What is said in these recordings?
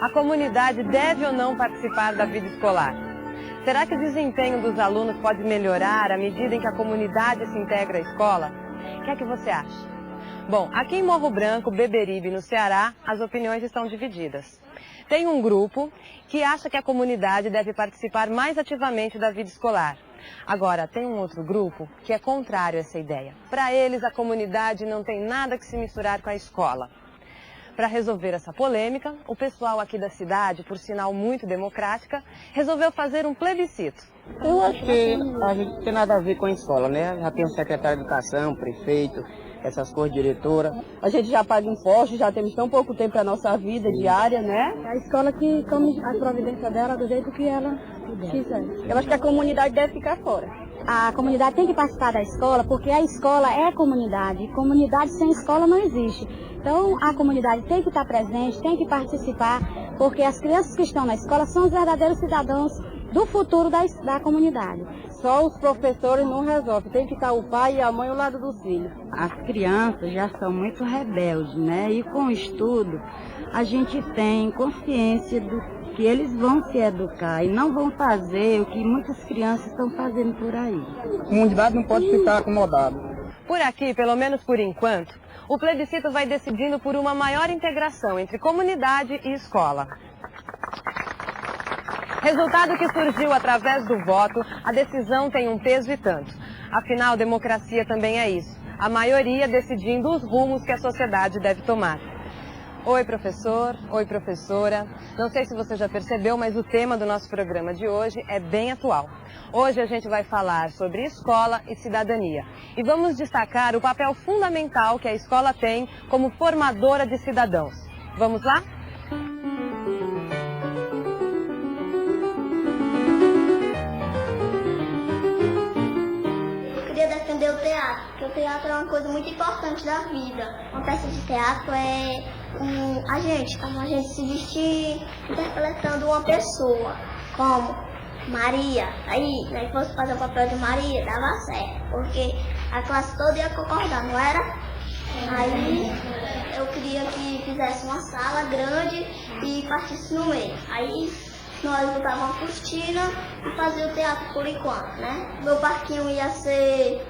A comunidade deve ou não participar da vida escolar? Será que o desempenho dos alunos pode melhorar à medida em que a comunidade se integra à escola? O que é que você acha? Bom, aqui em Morro Branco, Beberibe, no Ceará, as opiniões estão divididas. Tem um grupo que acha que a comunidade deve participar mais ativamente da vida escolar. Agora, tem um outro grupo que é contrário a essa ideia. Para eles, a comunidade não tem nada que se misturar com a escola. Para resolver essa polêmica, o pessoal aqui da cidade, por sinal muito democrática, resolveu fazer um plebiscito. Eu acho que a gente não tem nada a ver com a escola, né? Já tem o secretário de educação, prefeito, essas coisas, diretora. A gente já paga impostos, já temos tão pouco tempo para a nossa vida diária, né? A escola que tome a providência dela do jeito que ela quiser. Eu acho que a comunidade deve ficar fora. A comunidade tem que participar da escola, porque a escola é comunidade. Comunidade sem escola não existe. Então, a comunidade tem que estar presente, tem que participar, porque as crianças que estão na escola são os verdadeiros cidadãos do futuro da comunidade. Só os professores não resolvem, tem que estar o pai e a mãe ao lado dos filhos. As crianças já são muito rebeldes, né? E com o estudo, a gente tem consciência do que eles vão se educar e não vão fazer o que muitas crianças estão fazendo por aí. A comunidade não pode ficar acomodada. Por aqui, pelo menos por enquanto, o plebiscito vai decidindo por uma maior integração entre comunidade e escola. Resultado que surgiu através do voto, a decisão tem um peso e tanto. Afinal, democracia também é isso. A maioria decidindo os rumos que a sociedade deve tomar. Oi, professor. Oi, professora. Não sei se você já percebeu, mas o tema do nosso programa de hoje é bem atual. Hoje a gente vai falar sobre escola e cidadania. E vamos destacar o papel fundamental que a escola tem como formadora de cidadãos. Vamos lá? O teatro, porque o teatro é uma coisa muito importante da vida. Uma peça de teatro é como a gente se vestir interpretando uma pessoa, como Maria. Aí, se fosse fazer o papel de Maria, dava certo, porque a classe toda ia concordar, não era? Aí, eu queria que fizesse uma sala grande e partisse no meio. Aí, nós botávamos uma cortina e fazia o teatro por enquanto, né? Meu parquinho ia ser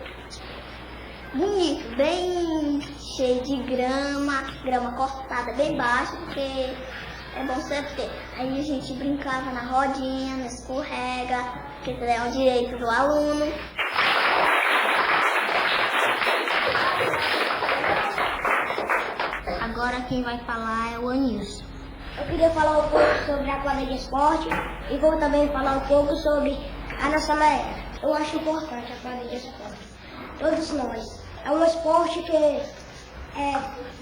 bonito, bem cheio de grama cortada bem baixa, porque é bom sempre ter. Aí a gente brincava na rodinha, no escorrega, que é o direito do aluno. Agora quem vai falar é o Anilson. Eu queria falar um pouco sobre a quadra de esporte e vou também falar um pouco sobre a nossa maré. Eu acho importante a quadra de esporte. Todos nós. É um esporte que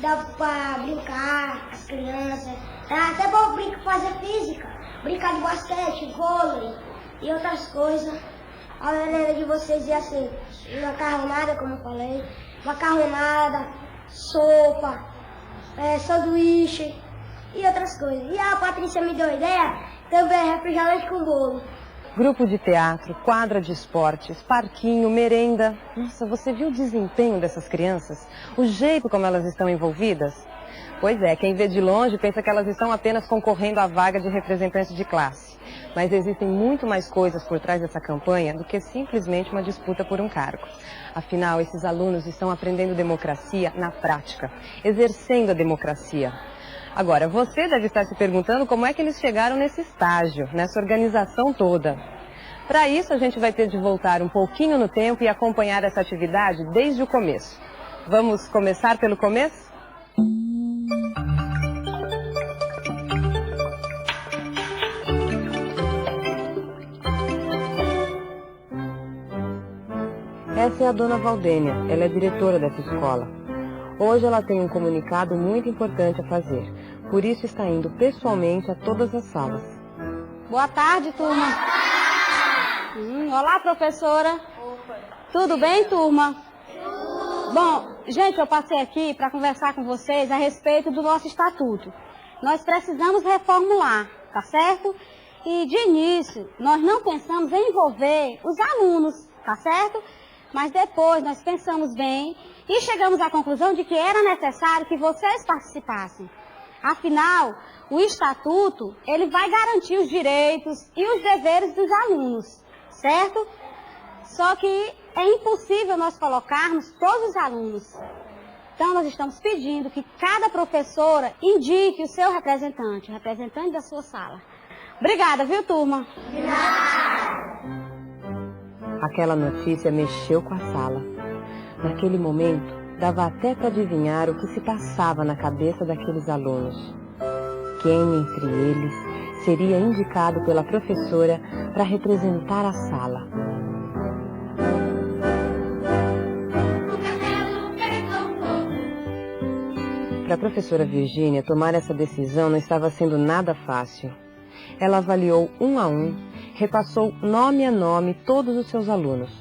dá para brincar, as crianças. Dá até para fazer física. Brincar de basquete, vôlei e outras coisas. A maneira de vocês ia ser macarronada, como eu falei. Macarronada, sopa, sanduíche e outras coisas. E a Patrícia me deu ideia, também refrigerante com bolo. Grupo de teatro, quadra de esportes, parquinho, merenda. Nossa, você viu o desempenho dessas crianças? O jeito como elas estão envolvidas? Pois é, quem vê de longe pensa que elas estão apenas concorrendo à vaga de representante de classe. Mas existem muito mais coisas por trás dessa campanha do que simplesmente uma disputa por um cargo. Afinal, esses alunos estão aprendendo democracia na prática, exercendo a democracia. Agora, você deve estar se perguntando como é que eles chegaram nesse estágio, nessa organização toda. Para isso, a gente vai ter de voltar um pouquinho no tempo e acompanhar essa atividade desde o começo. Vamos começar pelo começo? Essa é a dona Valdênia, ela é diretora dessa escola. Hoje ela tem um comunicado muito importante a fazer, por isso está indo pessoalmente a todas as salas. Boa tarde, turma. Olá, professora. Tudo bem, turma? Bom, gente, eu passei aqui para conversar com vocês a respeito do nosso estatuto. Nós precisamos reformular, tá certo? E de início, nós não pensamos em envolver os alunos, tá certo? Mas depois nós pensamos bem e chegamos à conclusão de que era necessário que vocês participassem. Afinal, o estatuto, ele vai garantir os direitos e os deveres dos alunos, certo? Só que é impossível nós colocarmos todos os alunos. Então, nós estamos pedindo que cada professora indique o seu representante, o representante da sua sala. Obrigada, viu, turma? Aquela notícia mexeu com a sala. Naquele momento, dava até para adivinhar o que se passava na cabeça daqueles alunos. Quem entre eles seria indicado pela professora para representar a sala? Para a professora Virgínia, tomar essa decisão não estava sendo nada fácil. Ela avaliou um a um, repassou nome a nome todos os seus alunos,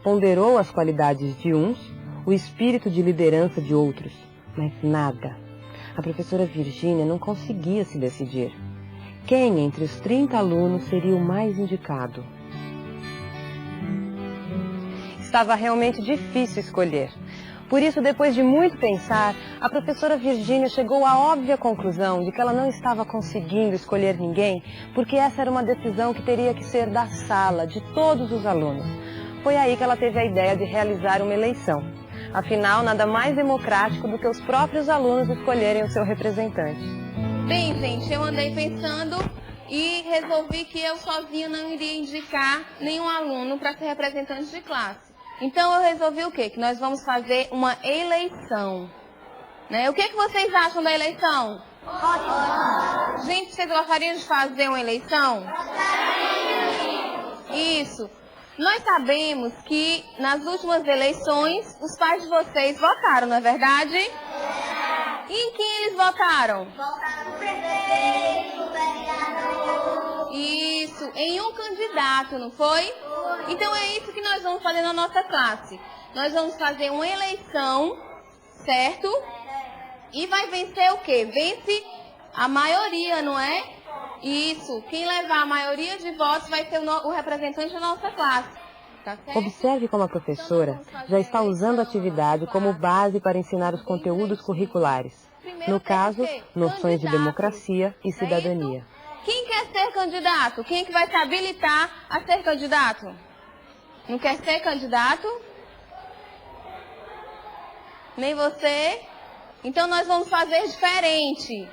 ponderou as qualidades de uns, o espírito de liderança de outros, mas nada. A professora Virgínia não conseguia se decidir. Quem entre os 30 alunos seria o mais indicado? Estava realmente difícil escolher. Por isso, depois de muito pensar, a professora Virgínia chegou à óbvia conclusão de que ela não estava conseguindo escolher ninguém, porque essa era uma decisão que teria que ser da sala, de todos os alunos. Foi aí que ela teve a ideia de realizar uma eleição. Afinal, nada mais democrático do que os próprios alunos escolherem o seu representante. Bem, gente, eu andei pensando e resolvi que eu sozinha não iria indicar nenhum aluno para ser representante de classe. Então eu resolvi o quê? Que nós vamos fazer uma eleição. Né? O que vocês acham da eleição? Ótimo. Gente, vocês gostariam de fazer uma eleição? Isso. Nós sabemos que nas últimas eleições os pais de vocês votaram, não é verdade? E em quem eles votaram? Votaram no prefeito, vereador. Isso, em um candidato, não foi? Então é isso que nós vamos fazer na nossa classe. Nós vamos fazer uma eleição, certo? E vai vencer o quê? Vence a maioria, não é? Isso. Quem levar a maioria de votos vai ser o representante da nossa classe. Tá certo? Observe como a professora já está usando a atividade como base para ensinar os conteúdos curriculares. No caso, noções de democracia e cidadania. Quem quer ser candidato? Quem é que vai se habilitar a ser candidato? Não quer ser candidato? Nem você? Então nós vamos fazer diferente.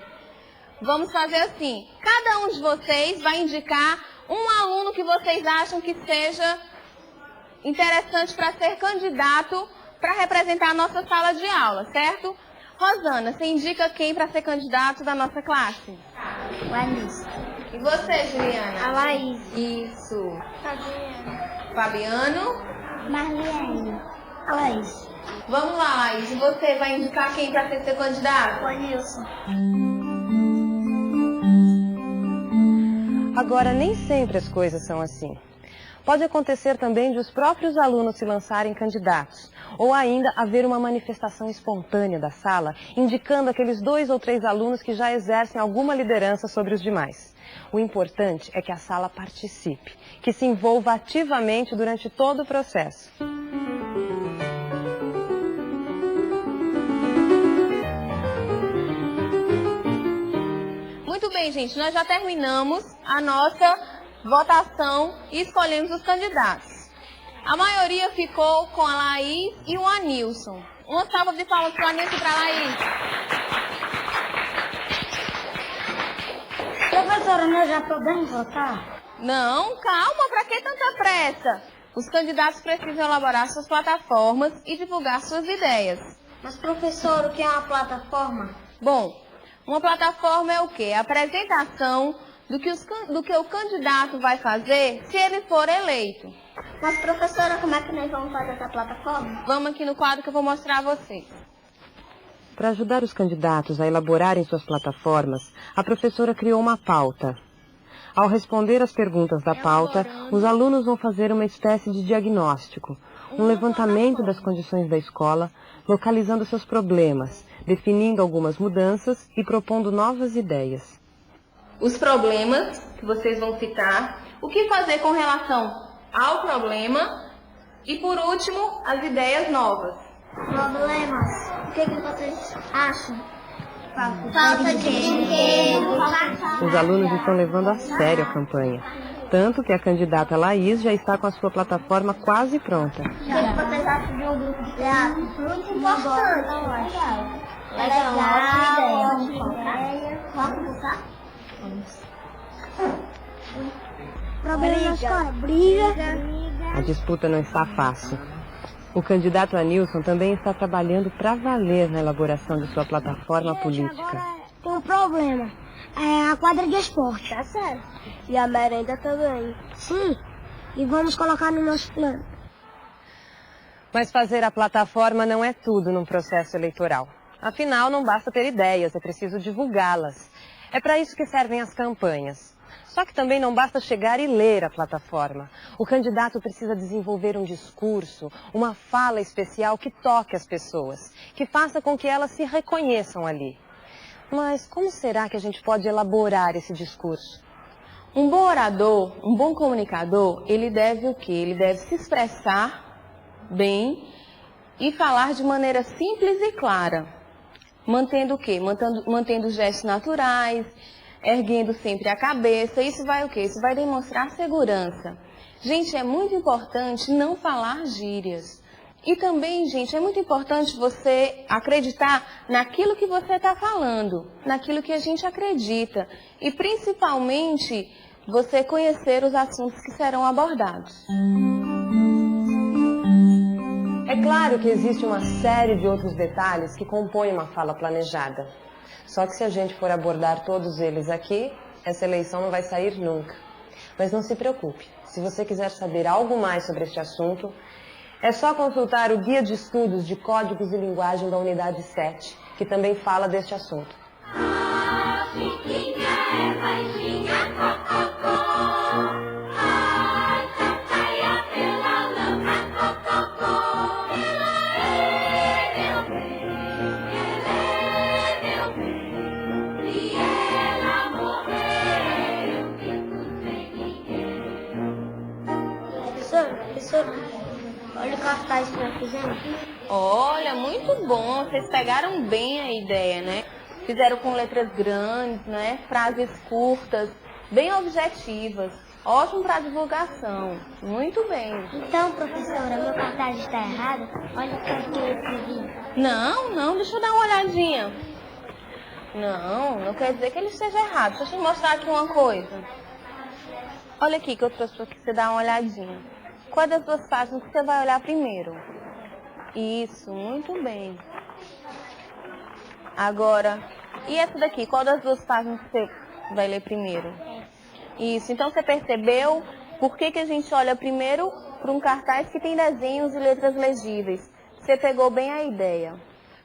Vamos fazer assim. Cada um de vocês vai indicar um aluno que vocês acham que seja interessante para ser candidato para representar a nossa sala de aula, certo? Rosana, você indica quem para ser candidato da nossa classe? O Anis. E você, Juliana? A Laís. Isso. Fabiana. Fabiano? Marlene. A Laís. Vamos lá, Laís. E você vai indicar quem para ser seu candidato? O Anilson. Agora, nem sempre as coisas são assim. Pode acontecer também de os próprios alunos se lançarem candidatos, ou ainda haver uma manifestação espontânea da sala, indicando aqueles 2 ou 3 alunos que já exercem alguma liderança sobre os demais. O importante é que a sala participe, que se envolva ativamente durante todo o processo. Muito bem, gente. Nós já terminamos a nossa votação e escolhemos os candidatos. A maioria ficou com a Laís e o Anilson. Uma salva de palmas para o Anilson e para a Laís. Professora, nós já podemos votar? Não, calma, para que tanta pressa? Os candidatos precisam elaborar suas plataformas e divulgar suas ideias. Mas, professor, o que é uma plataforma? Bom, uma plataforma é o quê? A apresentação do que o candidato vai fazer se ele for eleito. Mas, professora, como é que nós vamos fazer essa plataforma? Vamos aqui no quadro que eu vou mostrar a vocês. Para ajudar os candidatos a elaborarem suas plataformas, a professora criou uma pauta. Ao responder às perguntas da pauta, os alunos vão fazer uma espécie de diagnóstico, um levantamento das condições da escola, localizando seus problemas, definindo algumas mudanças e propondo novas ideias. Os problemas que vocês vão citar, o que fazer com relação ao problema e, por último, as ideias novas. Problemas. O que vocês acham? Falta de dinheiro. Os alunos estão levando a sério a campanha, tanto que a candidata Laís já está com a sua plataforma quase pronta. O que vocês acham de um grupo de teatro? Muito importante. Problema na escola, briga. A disputa não está fácil. O candidato Anilson também está trabalhando para valer na elaboração de sua plataforma política. Agora tem um problema. É a quadra de esporte. Tá certo. E a merenda também. Sim. E vamos colocar no nosso plano. Mas fazer a plataforma não é tudo num processo eleitoral. Afinal, não basta ter ideias, é preciso divulgá-las. É para isso que servem as campanhas. Só que também não basta chegar e ler a plataforma. O candidato precisa desenvolver um discurso, uma fala especial que toque as pessoas, que faça com que elas se reconheçam ali. Mas como será que a gente pode elaborar esse discurso? Um bom orador, um bom comunicador, ele deve o quê? Ele deve se expressar bem e falar de maneira simples e clara. Mantendo o quê? Mantendo gestos naturais, erguendo sempre a cabeça. Isso vai o quê? Isso vai demonstrar segurança. Gente, é muito importante não falar gírias. E também, gente, é muito importante você acreditar naquilo que você está falando, naquilo que a gente acredita. E principalmente, você conhecer os assuntos que serão abordados. É claro que existe uma série de outros detalhes que compõem uma fala planejada. Só que se a gente for abordar todos eles aqui, essa eleição não vai sair nunca. Mas não se preocupe, se você quiser saber algo mais sobre este assunto, é só consultar o Guia de Estudos de Códigos e Linguagem da Unidade 7, que também fala deste assunto. Professor, olha o cartaz que nós fizemos. Olha, muito bom. Vocês pegaram bem a ideia, né? Fizeram com letras grandes, né? Frases curtas, bem objetivas. Ótimo para divulgação. Muito bem. Então, professora, meu cartaz está errado? Olha o que eu escrevi. Não, deixa eu dar uma olhadinha. Não quer dizer que ele esteja errado. Deixa eu te mostrar aqui uma coisa. Olha aqui que eu trouxe para você dar uma olhadinha. Qual das duas páginas que você vai olhar primeiro? Isso, muito bem. Agora, e essa daqui? Qual das duas páginas que você vai ler primeiro? Isso, então você percebeu por que a gente olha primeiro para um cartaz que tem desenhos e letras legíveis? Você pegou bem a ideia.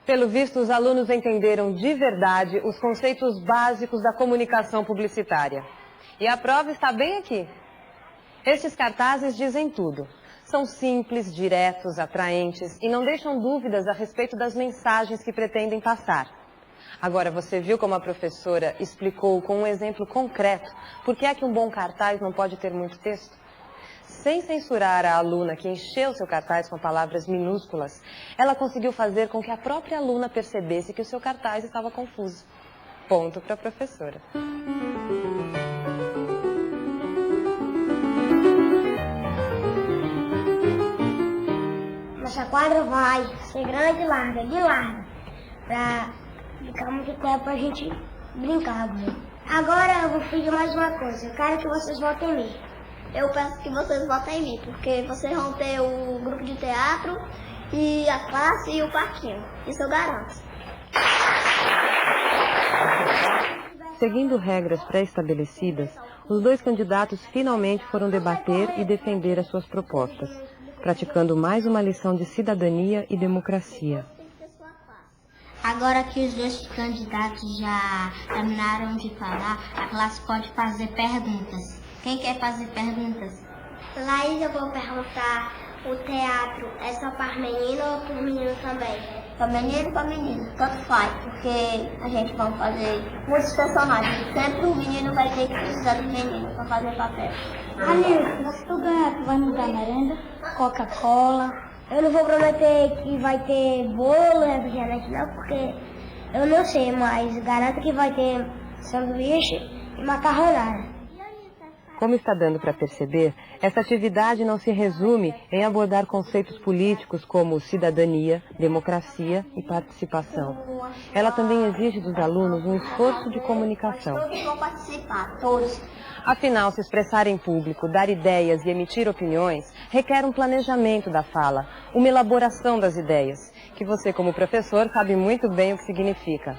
Pelo visto, os alunos entenderam de verdade os conceitos básicos da comunicação publicitária. E a prova está bem aqui. Estes cartazes dizem tudo. São simples, diretos, atraentes e não deixam dúvidas a respeito das mensagens que pretendem passar. Agora, você viu como a professora explicou com um exemplo concreto por que é que um bom cartaz não pode ter muito texto? Sem censurar a aluna que encheu seu cartaz com palavras minúsculas, ela conseguiu fazer com que a própria aluna percebesse que o seu cartaz estava confuso. Ponto para a professora. Nossa quadra vai ser grande e larga, de larga, pra ficar muito tempo pra gente brincar. Agora eu vou pedir mais uma coisa, eu quero que vocês votem em mim. Eu peço que vocês votem em mim, porque vocês vão ter o grupo de teatro e a classe e o parquinho. Isso eu garanto. seguindo regras pré-estabelecidas, os dois candidatos finalmente foram debater e defender as suas propostas, praticando mais uma lição de cidadania e democracia. Agora que os dois candidatos já terminaram de falar, a classe pode fazer perguntas. Quem quer fazer perguntas? Laís, eu vou perguntar, o teatro é só para menino ou para menino também? Para menino e para menino, tanto faz, porque a gente vai fazer muitos personagens. Sempre o menino vai ter que precisar do menino para fazer papel. Anil, se tu ganhar, tu vai me dar merenda, Coca-Cola. Eu não vou prometer que vai ter bolo, refrigerante não, porque eu não sei, mas garanto que vai ter sanduíche e macarronada. Como está dando para perceber, essa atividade não se resume em abordar conceitos políticos como cidadania, democracia e participação. Ela também exige dos alunos um esforço de comunicação. Todos vão participar, todos. Afinal, se expressar em público, dar ideias e emitir opiniões requer um planejamento da fala, uma elaboração das ideias, que você, como professor, sabe muito bem o que significa.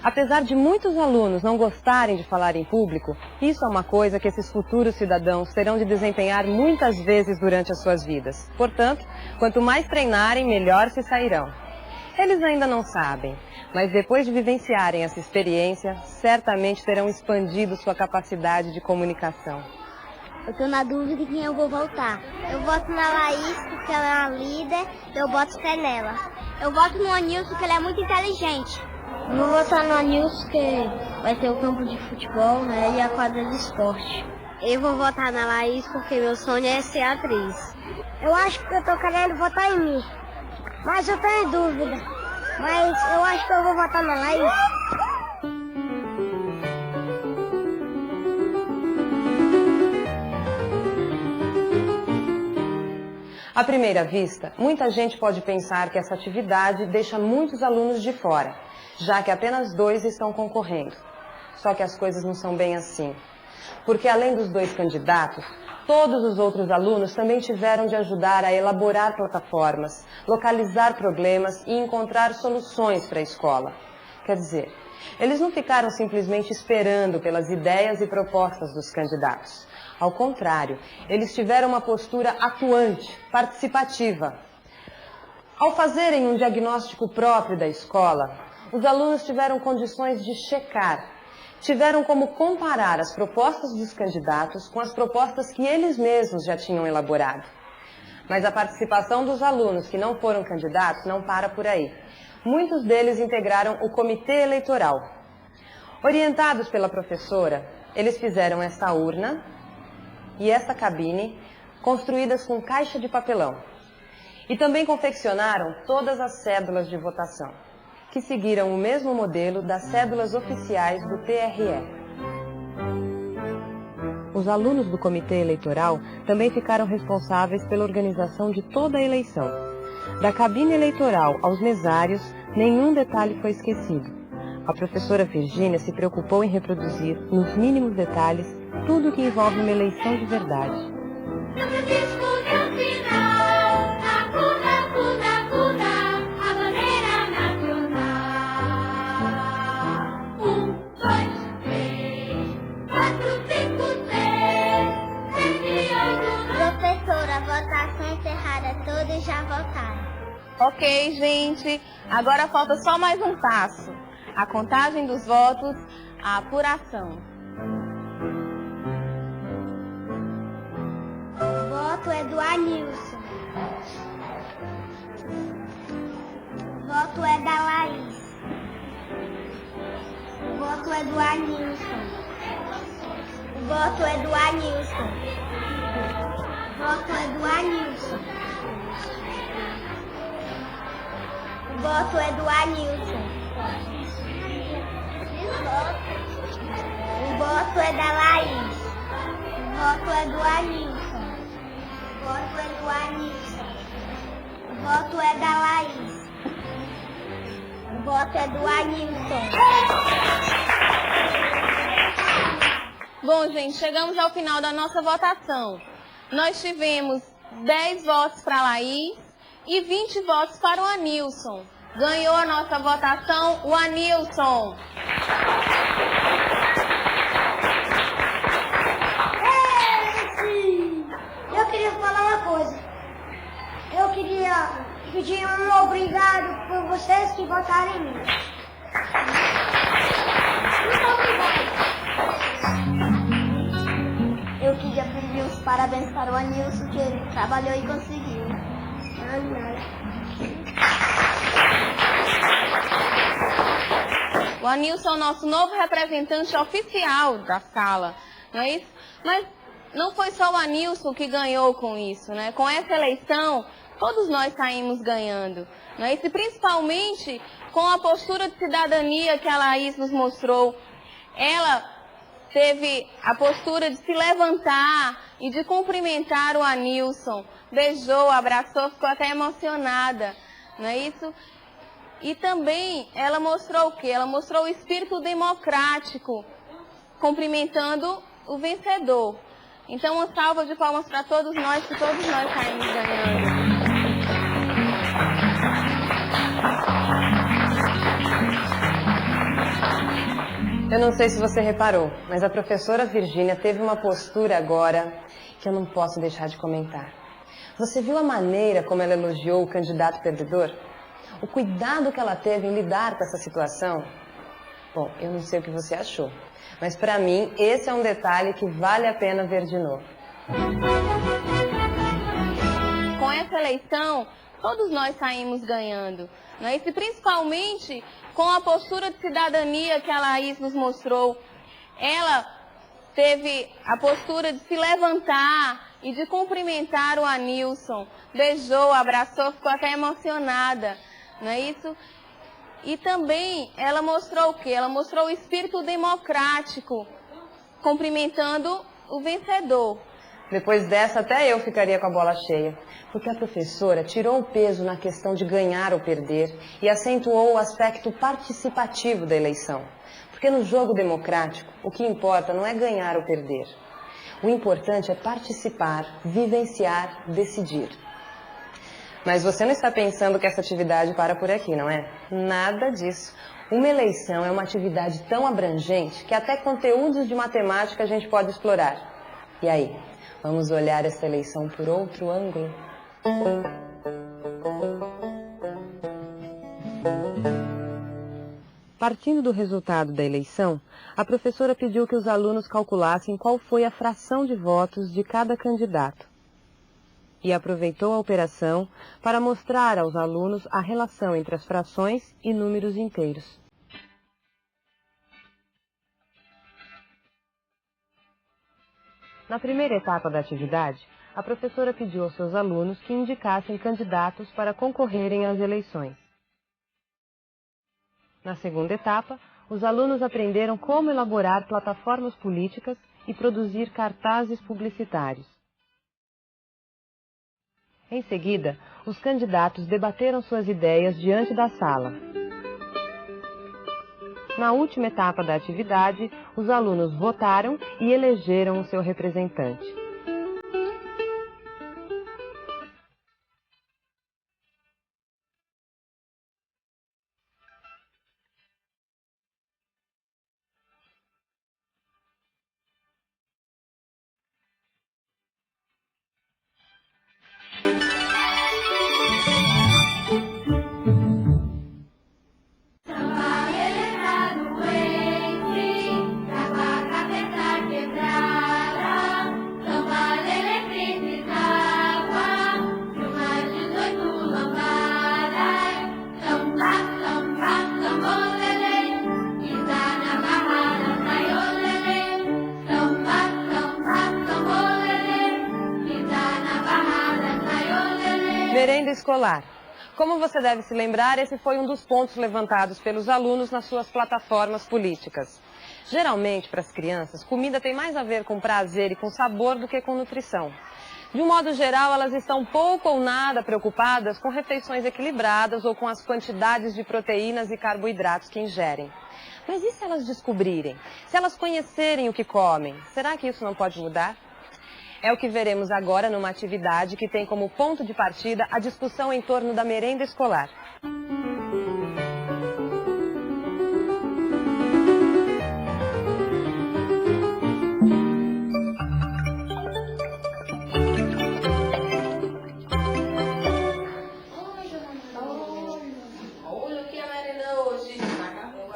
Apesar de muitos alunos não gostarem de falar em público, isso é uma coisa que esses futuros cidadãos terão de desempenhar muitas vezes durante as suas vidas. Portanto, quanto mais treinarem, melhor se sairão. Eles ainda não sabem, mas depois de vivenciarem essa experiência, certamente terão expandido sua capacidade de comunicação. Eu tô na dúvida de quem eu vou votar. Eu voto na Laís porque ela é a líder, eu voto fé nela. Eu voto no Anilson porque ele é muito inteligente. Eu vou votar no Anilson porque vai ter o campo de futebol, né, e a quadra de esporte. Eu vou votar na Laís porque meu sonho é ser atriz. Eu acho que eu tô querendo votar em mim, mas eu tô em dúvida. Mas eu acho que eu vou votar na Laís. À primeira vista, muita gente pode pensar que essa atividade deixa muitos alunos de fora, já que apenas 2 estão concorrendo. Só que as coisas não são bem assim. Porque além dos 2 candidatos, todos os outros alunos também tiveram de ajudar a elaborar plataformas, localizar problemas e encontrar soluções para a escola. Quer dizer, eles não ficaram simplesmente esperando pelas ideias e propostas dos candidatos. Ao contrário, eles tiveram uma postura atuante, participativa. Ao fazerem um diagnóstico próprio da escola, os alunos tiveram condições de checar, tiveram como comparar as propostas dos candidatos com as propostas que eles mesmos já tinham elaborado. Mas a participação dos alunos que não foram candidatos não para por aí. Muitos deles integraram o comitê eleitoral. Orientados pela professora, eles fizeram essa urna e essa cabine construídas com caixa de papelão. E também confeccionaram todas as cédulas de votação, que seguiram o mesmo modelo das cédulas oficiais do TRE. Os alunos do comitê eleitoral também ficaram responsáveis pela organização de toda a eleição. Da cabine eleitoral aos mesários, nenhum detalhe foi esquecido. A professora Virgínia se preocupou em reproduzir, nos mínimos detalhes, tudo que envolve uma eleição de verdade. Professora, votação encerrada, todos já votaram. Ok, gente. Agora falta só mais um passo. A contagem dos votos, a apuração. O voto é do Anilson. O voto é da Laís. O voto é do Anilson. O voto é do Anilson. O voto é do Anilson. O voto é do Anilson. O voto é da Laís. O voto é do Anilson. O voto é do Anilson. O voto é da Laís. O voto é do Anilson. Bom, gente, chegamos ao final da nossa votação. Nós tivemos 10 votos para a Laís e 20 votos para o Anilson. Ganhou a nossa votação o Anilson. vocês que votaram em mim. Muito obrigado. Eu queria pedir os parabéns para o Anilson, que ele trabalhou e conseguiu. O Anilson é o nosso novo representante oficial da sala, não é isso? Mas não foi só o Anilson que ganhou com isso, né? Com essa eleição, todos nós saímos ganhando, não é isso? E principalmente com a postura de cidadania que a Laís nos mostrou. Ela teve a postura de se levantar e de cumprimentar o Anilson. Beijou, abraçou, ficou até emocionada, não é isso? E também ela mostrou o quê? Ela mostrou o espírito democrático, cumprimentando o vencedor. Então, uma salva de palmas para todos nós, que todos nós saímos ganhando. Eu não sei se você reparou, mas a professora Virgínia teve uma postura agora que eu não posso deixar de comentar. Você viu a maneira como ela elogiou o candidato perdedor? O cuidado que ela teve em lidar com essa situação? Bom, eu não sei o que você achou, mas para mim esse é um detalhe que vale a pena ver de novo. Com essa eleição, todos nós saímos ganhando, não é isso? E principalmente com a postura de cidadania que a Laís nos mostrou. Ela teve a postura de se levantar e de cumprimentar o Anilson. Beijou, abraçou, ficou até emocionada, não é isso? E também ela mostrou o quê? Ela mostrou o espírito democrático, cumprimentando o vencedor. Depois dessa, até eu ficaria com a bola cheia, porque a professora tirou o peso na questão de ganhar ou perder e acentuou o aspecto participativo da eleição. Porque no jogo democrático, o que importa não é ganhar ou perder. O importante é participar, vivenciar, decidir. Mas você não está pensando que essa atividade para por aqui, não é? Nada disso. Uma eleição é uma atividade tão abrangente que até conteúdos de matemática a gente pode explorar. E aí? Vamos olhar essa eleição por outro ângulo? Partindo do resultado da eleição, a professora pediu que os alunos calculassem qual foi a fração de votos de cada candidato. E aproveitou a operação para mostrar aos alunos a relação entre as frações e números inteiros. Na primeira etapa da atividade, a professora pediu aos seus alunos que indicassem candidatos para concorrerem às eleições. Na segunda etapa, os alunos aprenderam como elaborar plataformas políticas e produzir cartazes publicitários. Em seguida, os candidatos debateram suas ideias diante da sala. Na última etapa da atividade, os alunos votaram e elegeram o seu representante. Merenda escolar. Como você deve se lembrar, esse foi um dos pontos levantados pelos alunos nas suas plataformas políticas. Geralmente, para as crianças, comida tem mais a ver com prazer e com sabor do que com nutrição. De um modo geral, elas estão pouco ou nada preocupadas com refeições equilibradas ou com as quantidades de proteínas e carboidratos que ingerem. Mas e se elas descobrirem? Se elas conhecerem o que comem, será que isso não pode mudar? É o que veremos agora numa atividade que tem como ponto de partida a discussão em torno da merenda escolar.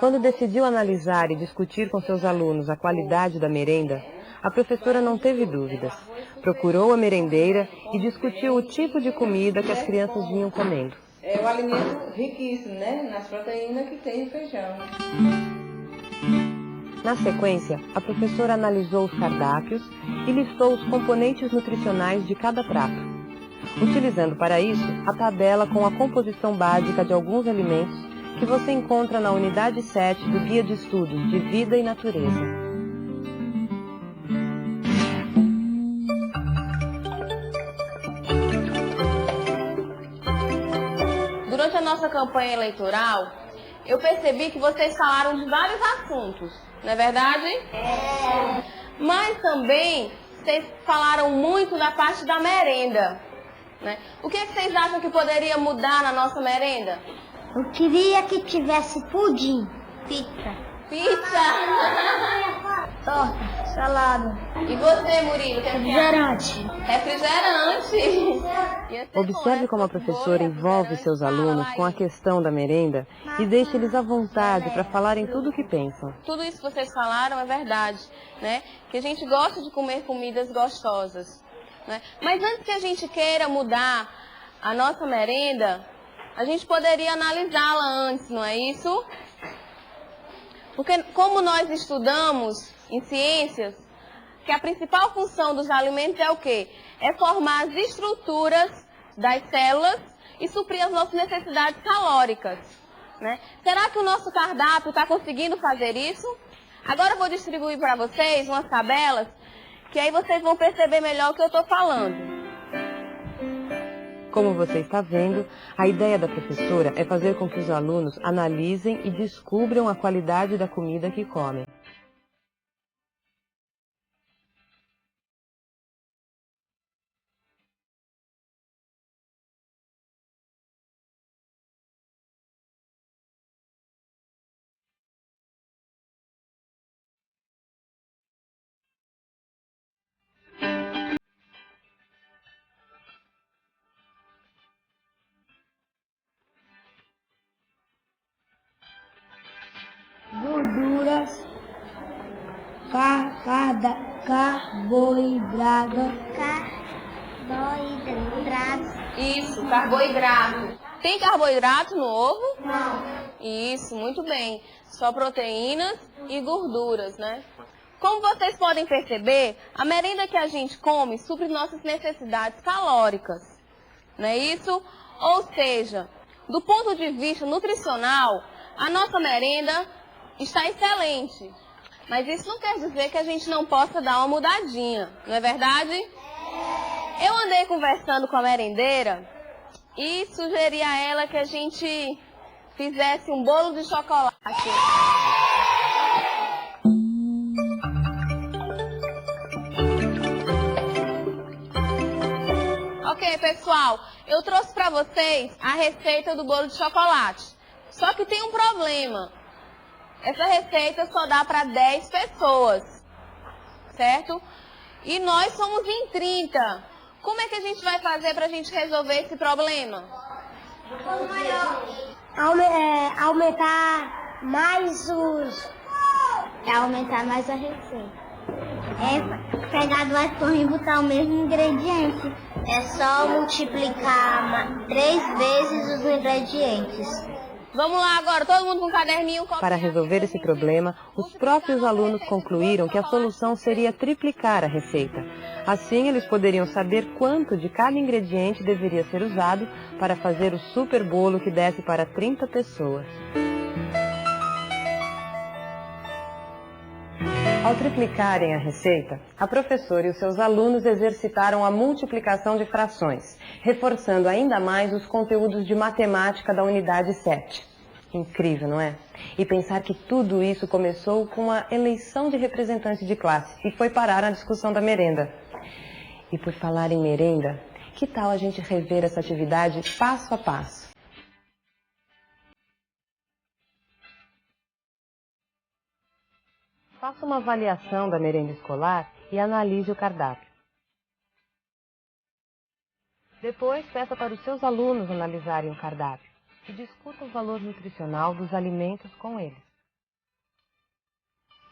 Quando decidiu analisar e discutir com seus alunos a qualidade da merenda, a professora não teve dúvidas. Procurou a merendeira e discutiu o tipo de comida que as crianças vinham comendo. É um alimento riquíssimo, né? Nas proteínas que tem o feijão. Na sequência, a professora analisou os cardápios e listou os componentes nutricionais de cada prato, utilizando para isso a tabela com a composição básica de alguns alimentos que você encontra na unidade 7 do Guia de Estudos de Vida e Natureza. Durante a nossa campanha eleitoral, eu percebi que vocês falaram de vários assuntos, não é verdade? É. Mas também vocês falaram muito da parte da merenda, né? O que vocês acham que poderia mudar na nossa merenda? Eu queria que tivesse pudim, pizza, Pizza! torta, salada, E você, Murilo? O que refrigerante. Refrigerante! Observe como a professora envolve seus alunos com a questão da merenda e deixa eles à vontade para falarem tudo o que pensam. Tudo isso que vocês falaram é verdade, né? Que a gente gosta de comer comidas gostosas, né? Mas antes que a gente queira mudar a nossa merenda, a gente poderia analisá-la antes, não é isso? Porque como nós estudamos em ciências, que a principal função dos alimentos é o quê? É formar as estruturas das células e suprir as nossas necessidades calóricas, né? Será que o nosso cardápio está conseguindo fazer isso? Agora eu vou distribuir para vocês umas tabelas, que aí vocês vão perceber melhor o que eu estou falando. Como você está vendo, a ideia da professora é fazer com que os alunos analisem e descubram a qualidade da comida que comem. Gorduras, carboidrato. Isso, carboidrato. Tem carboidrato no ovo? Não. Isso, muito bem. Só proteínas e gorduras, né? Como vocês podem perceber, a merenda que a gente come supre nossas necessidades calóricas, não é isso? Ou seja, do ponto de vista nutricional, a nossa merenda está excelente. Mas isso não quer dizer que a gente não possa dar uma mudadinha, não é verdade? Eu andei conversando com a merendeira e sugeri a ela que a gente fizesse um bolo de chocolate. Ok, pessoal, eu trouxe para vocês a receita do bolo de chocolate. Só que tem um problema. Essa receita só dá para 10 pessoas, certo? E nós somos em 30. Como é que a gente vai fazer para a gente resolver esse problema? Aumentar mais aumentar mais a receita. É pegar duas torres e botar o mesmo ingrediente. É só multiplicar 3 vezes os ingredientes. Vamos lá agora, todo mundo com um caderninho. Para resolver esse problema, os próprios alunos concluíram que a solução seria triplicar a receita. Assim, eles poderiam saber quanto de cada ingrediente deveria ser usado para fazer o super bolo que desse para 30 pessoas. Ao triplicarem a receita, a professora e os seus alunos exercitaram a multiplicação de frações, reforçando ainda mais os conteúdos de matemática da unidade 7. Incrível, não é? E pensar que tudo isso começou com a eleição de representante de classe e foi parar na discussão da merenda. E por falar em merenda, que tal a gente rever essa atividade passo a passo? Faça uma avaliação da merenda escolar e analise o cardápio. Depois, peça para os seus alunos analisarem o cardápio e discuta o valor nutricional dos alimentos com eles.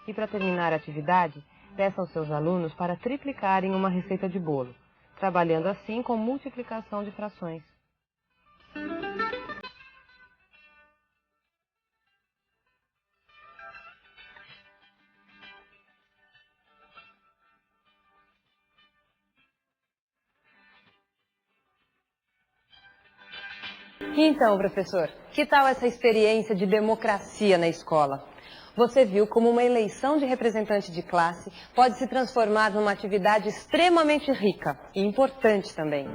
E para terminar a atividade, peça aos seus alunos para triplicarem uma receita de bolo, trabalhando assim com multiplicação de frações. Então, professor, que tal essa experiência de democracia na escola? Você viu como uma eleição de representante de classe pode se transformar numa atividade extremamente rica e importante também.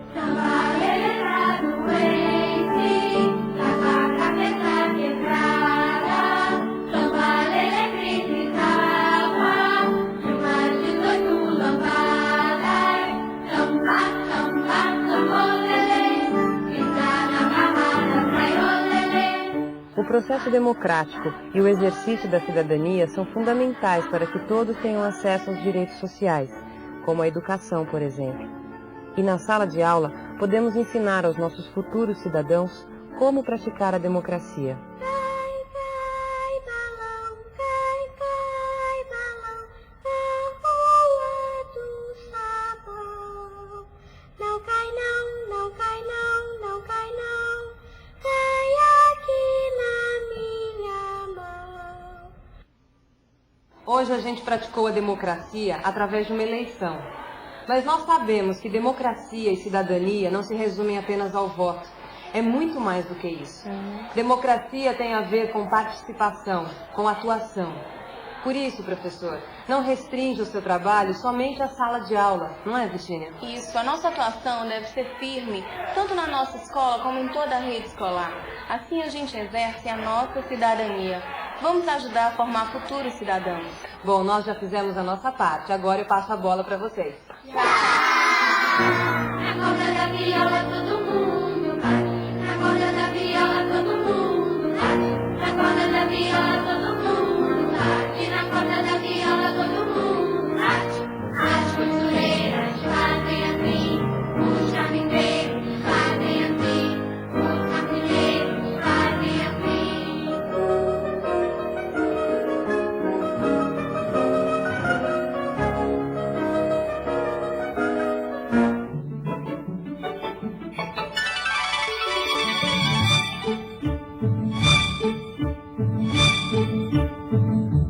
O processo democrático e o exercício da cidadania são fundamentais para que todos tenham acesso aos direitos sociais, como a educação, por exemplo. E na sala de aula, podemos ensinar aos nossos futuros cidadãos como praticar a democracia. Hoje a gente praticou a democracia através de uma eleição. Mas nós sabemos que democracia e cidadania não se resumem apenas ao voto. É muito mais do que isso. Democracia tem a ver com participação, com atuação. Por isso, professor, não restringe o seu trabalho somente à sala de aula, não é, Virginia? Isso, a nossa atuação deve ser firme, tanto na nossa escola como em toda a rede escolar. Assim a gente exerce a nossa cidadania. Vamos ajudar a formar futuros cidadãos. Bom, nós já fizemos a nossa parte, agora eu passo a bola para vocês. A cobra da viola, tudo